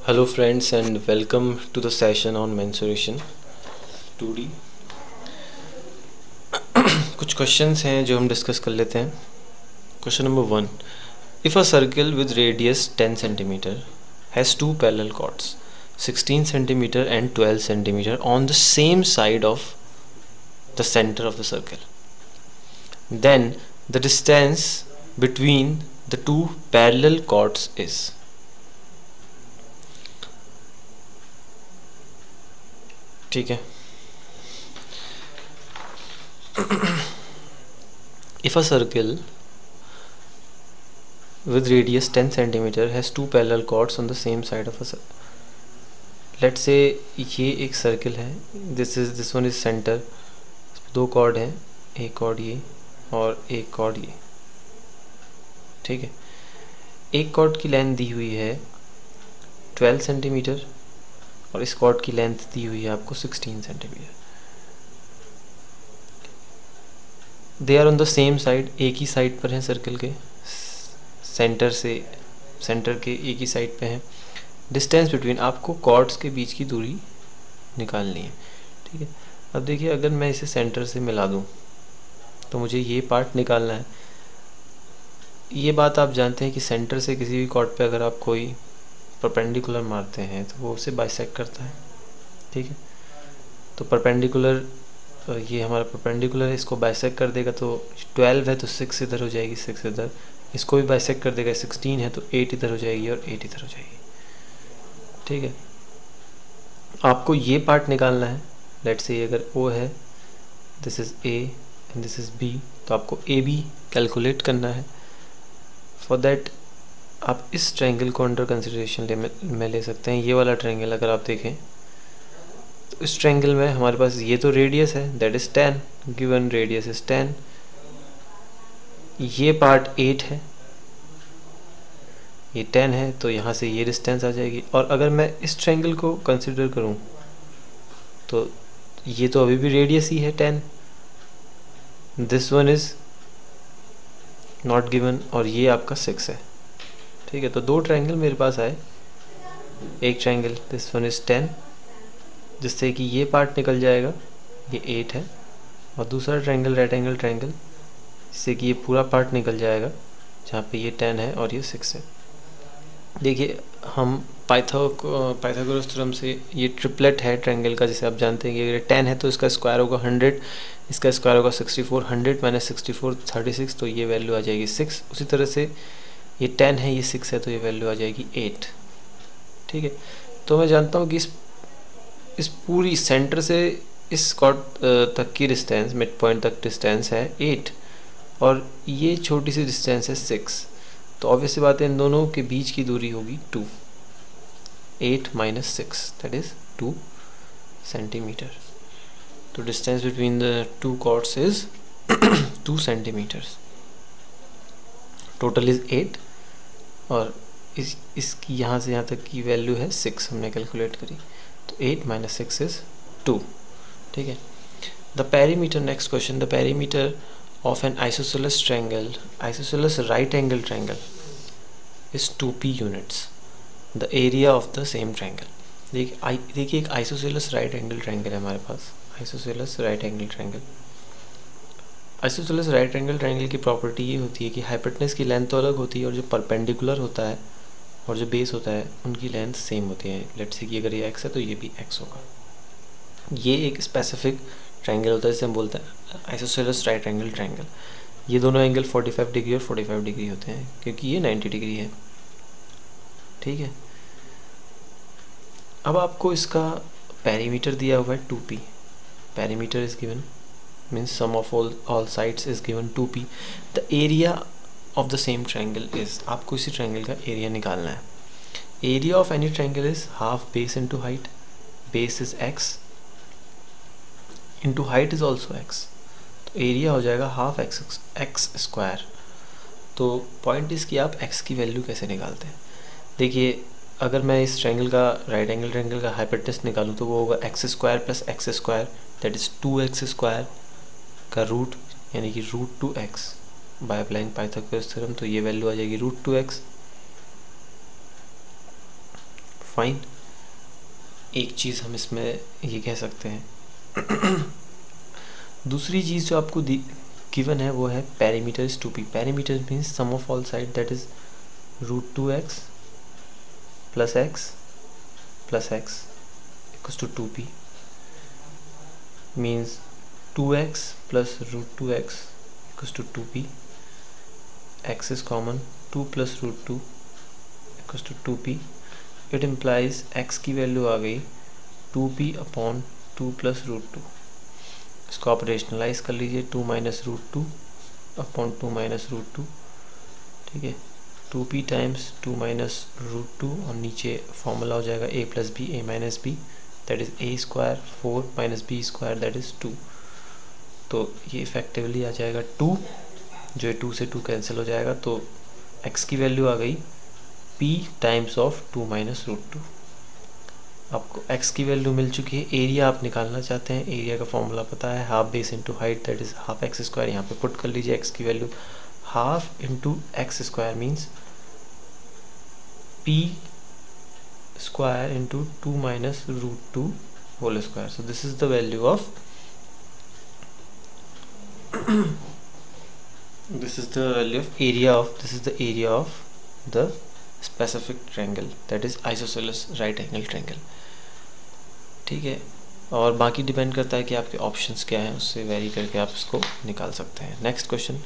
Hello friends and welcome to the session on mensuration 2D। कुछ questions हैं जो हम डिस्कस कर लेते हैं। Question number 1, if a circle with radius 10 centimetre has two parallel chords 16 centimetre and 12 centimetre on the same side of the center of the circle, then the distance between the two parallel chords is। ठीक है। If a circle with radius 10 centimeter has two parallel chords on the same side of a circle, let's say ये एक circle है, this one is center, दो cord हैं, एक cord ये और एक कॉर्ड ये। ठीक है। एक कॉर्ड की लेंथ दी हुई है 12 सेंटीमीटर और इस कॉर्ड की लेंथ दी हुई है आपको 16 centimetre. They are on the same side, एक ही साइड पर हैं सर्कल के, सेंटर के एक ही साइड पे हैं। डिस्टेंस बिटवीन, आपको कॉर्ड्स के बीच की दूरी निकालनी है। ठीक है। अब देखिए, अगर मैं इसे सेंटर से मिला दूं तो मुझे ये पार्ट निकालना है। ये बात आप जानते हैं कि सेंटर से किसी भी कॉर्ड पे अगर आप कोई परपेंडिकुलर मारते हैं तो वो उसे बाइसेक्ट करता है। ठीक है। तो परपेंडिकुलर, ये हमारा परपेंडिकुलर है, इसको बाइसेक्ट कर देगा तो 12 है तो 6 इधर हो जाएगी, 6 इधर, इसको भी बाइसेक्ट कर देगा, 16 है तो 8 इधर हो जाएगी और 8 इधर हो जाएगी। ठीक है। आपको ये पार्ट निकालना है। लेट्स से अगर O है, this is A and this is B, तो आपको AB कैलकुलेट करना है। फॉर दैट आप इस ट्रायंगल को अंडर कंसिडरेशन में ले सकते हैं। ये वाला ट्रायंगल अगर आप देखें तो इस ट्रायंगल में हमारे पास ये तो रेडियस है, that is 10, given radius is 10, ये पार्ट 8 है, ये 10 है, तो यहाँ से ये डिस्टेंस आ जाएगी। और अगर मैं इस ट्रायंगल को कंसिडर करूँ तो ये तो अभी भी रेडियस ही है 10, this one is not given और ये आपका 6 है। ठीक है। तो दो ट्रायंगल मेरे पास आए, एक ट्रायंगल दिस वन इज़ 10 जिससे कि ये पार्ट निकल जाएगा, ये 8 है, और दूसरा ट्रायंगल राइट एंगल ट्रायंगल जिससे कि ये पूरा पार्ट निकल जाएगा जहाँ पे ये 10 है और ये 6 है। देखिए, हम पाइथागोरस थ्योरम से ये ट्रिपलेट है ट्रायंगल का, जैसे आप जानते हैं कि अगर 10 है तो इसका स्क्वायर होगा 100, इसका स्क्वायर होगा 64, 100 माइनस 64 36, तो ये वैल्यू आ जाएगी 6। उसी तरह से ये 10 है, ये 6 है, तो ये वैल्यू आ जाएगी 8। ठीक है। तो मैं जानता हूँ कि इस पूरी सेंटर से इस कॉर्ड तक की डिस्टेंस, मिड पॉइंट तक डिस्टेंस है 8 और ये छोटी सी डिस्टेंस है 6। तो ऑब्वियस सी बात है, इन दोनों के बीच की दूरी होगी 2, 8 माइनस 6 दैट इज़ 2 सेंटीमीटर। तो distance between the two chords is 2 centimetres. Total is 8 और इसकी यहाँ से यहाँ तक की वैल्यू है 6, हमने कैलकुलेट करी, तो 8 माइनस 6 इज़ 2। ठीक है। The perimeter, next question, the perimeter of an isosceles triangle, isosceles right angle triangle is 2p units, the area of the same triangle. देखिए एक आइसोसेलेस राइट एंगल ट्रायंगल है हमारे पास, isosceles right angle triangle. Isosceles right angle triangle की property ये होती है कि हाइपोटेनस की लेंथ तो अलग होती है और जो परपेंडिकुलर होता है और जो बेस होता है उनकी लेंथ सेम होती है। लेट्स से कि अगर ये x है तो ये भी x होगा। ये एक स्पेसिफिक ट्रायंगल होता है जिसे हम बोलते हैं आइसोसेलेस राइट एंगल ट्रायंगल। ये दोनों एंगल 45 डिग्री और 45 डिग्री होते हैं क्योंकि ये 90 डिग्री है। ठीक है। अब आपको इसका पेरीमीटर दिया हुआ है 2p, perimeter is given means sum of all sides is given 2p, the area of the same triangle is, आपको इसी ट्रायंगल का एरिया निकालना है। Area of any triangle is half base into height, base is x into height is also x, तो area हो जाएगा half x square. तो point is कि आप x की वैल्यू कैसे निकालते हैं। देखिए, अगर मैं इस ट्रायंगल का राइट एंगल ट्रायंगल का हाइपोटेनस निकालूँ तो वो होगा x square plus x square that is 2x square का रूट, यानी कि √2x by applying Pythagoras theorem, तो ये वैल्यू आ जाएगी √2x। फाइन। एक चीज़ हम इसमें ये कह सकते हैं। दूसरी चीज़ जो आपको गिवन है वो है perimeter is 2p। Perimeter means sum of all side that is √2x plus x plus x equals to 2p, means 2x plus √2x equals to 2p, x is common, 2 plus √2 equals to 2p। It implies x की value आ गई 2p upon 2 plus √2। इसको आप rationalise कर लीजिए, 2 minus √2 upon 2 minus √2, ठीक है। 2p times 2 minus √2 और नीचे फॉर्मूला हो जाएगा a plus b a minus b that is a square 4 minus b square that is 2। तो ये इफेक्टिवली आ जाएगा 2, जो 2 से 2 कैंसिल हो जाएगा, तो x की वैल्यू आ गई p टाइम्स ऑफ 2 माइनस √2। आपको x की वैल्यू मिल चुकी है। एरिया आप निकालना चाहते हैं, एरिया का फॉर्मूला पता है, half base into height that is half x square. यहाँ पे पुट कर लीजिए x की value, half into x square means p square into 2 minus √2 whole square. So this is the value of this is the value of area of this is the area of the specific triangle that is isosceles right angle triangle, ठीक है। और बाकी depend करता है कि आपके options क्या हैं, उससे वेरी करके आप इसको निकाल सकते हैं। Next question,